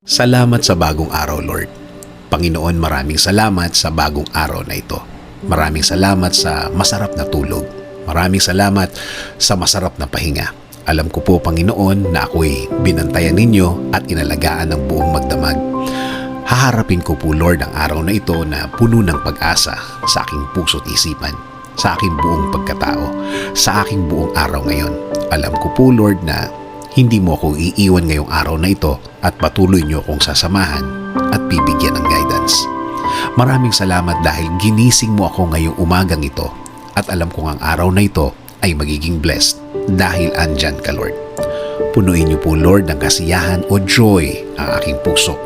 Salamat sa bagong araw, Lord. Panginoon, maraming salamat sa bagong araw na ito. Maraming salamat sa masarap na tulog. Maraming salamat sa masarap na pahinga. Alam ko po, Panginoon, na ako'y binantayan ninyo at inalagaan ng buong magdamag. Haharapin ko po, Lord, ang araw na ito na puno ng pag-asa sa aking puso't isipan, sa aking buong pagkatao, sa aking buong araw ngayon. Alam ko po, Lord, na hindi mo ako iiwan ngayong araw na ito at patuloy niyo akong sasamahan at bibigyan ng guidance. Maraming salamat dahil ginising mo ako ngayong umagang ito at alam kong ang araw na ito ay magiging blessed dahil andyan ka, Lord. Punuin niyo po, Lord, ng kasiyahan o joy ang aking puso.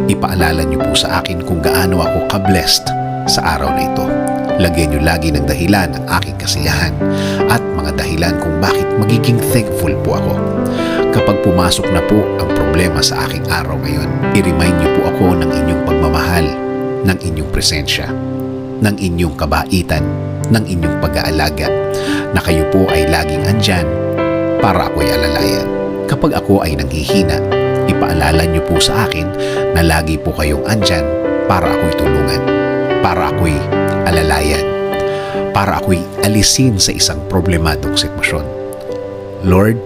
Ipaalala niyo po sa akin kung gaano ako ka-blessed sa araw na ito. Lagyan niyo lagi ng dahilan ang aking kasiyahan at mga dahilan kung bakit magiging thankful po ako. Kapag pumasok na po ang problema sa aking araw ngayon, i-remind niyo po ako ng inyong pagmamahal, ng inyong presensya, ng inyong kabaitan, ng inyong pag-aalaga, na kayo po ay laging andyan para ako'y alalayan. Kapag ako ay nanghihina, ipaalala niyo po sa akin na lagi po kayong andyan para ako'y tulungan, para ako'y alalayan, para ako'y alisin sa isang problemadong sitwasyon. Lord,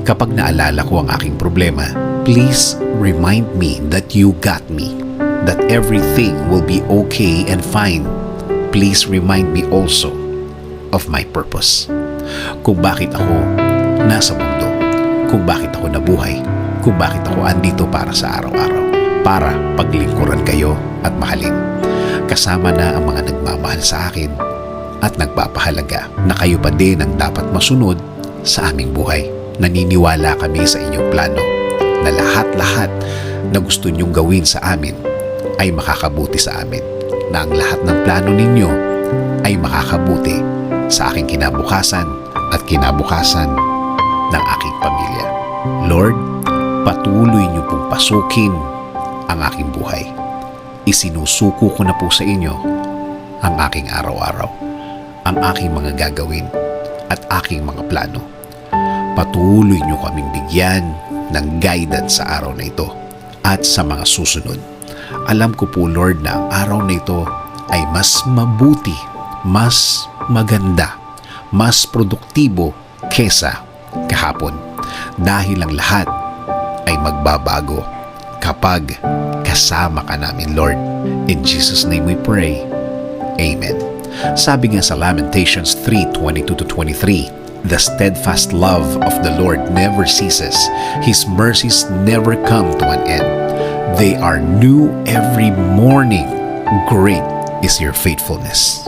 kapag naalala ko ang aking problema, please remind me that you got me, that everything will be okay and fine. Please remind me also of my purpose. Kung bakit ako nasa mundo, kung bakit ako nabuhay, kung bakit ako andito para sa araw-araw, para paglingkuran kayo at mahalin. Kasama na ang mga nagmamahal sa akin at nagpapahalaga na kayo pa din ang dapat masunod sa aming buhay. Naniniwala kami sa inyong plano na lahat-lahat na gusto niyong gawin sa amin ay makakabuti sa amin, na ang lahat ng plano ninyo ay makakabuti sa aking kinabukasan at kinabukasan ng aking pamilya. Lord, patuloy niyo pong pasukin ang aking buhay. Isinusuko ko na po sa inyo ang aking araw-araw, ang aking mga gagawin at aking mga plano. Patuloy niyo kaming bigyan ng guidance sa araw na ito at sa mga susunod. Alam ko po, Lord, na ang araw na ito ay mas mabuti, mas maganda, mas produktibo kesa kahapon. Dahil ang lahat ay magbabago kapag kasama ka namin, Lord. In Jesus' name we pray. Amen. Sabi nga sa Lamentations 3:22-23, the steadfast love of the Lord never ceases. His mercies never come to an end. They are new every morning. Great is your faithfulness.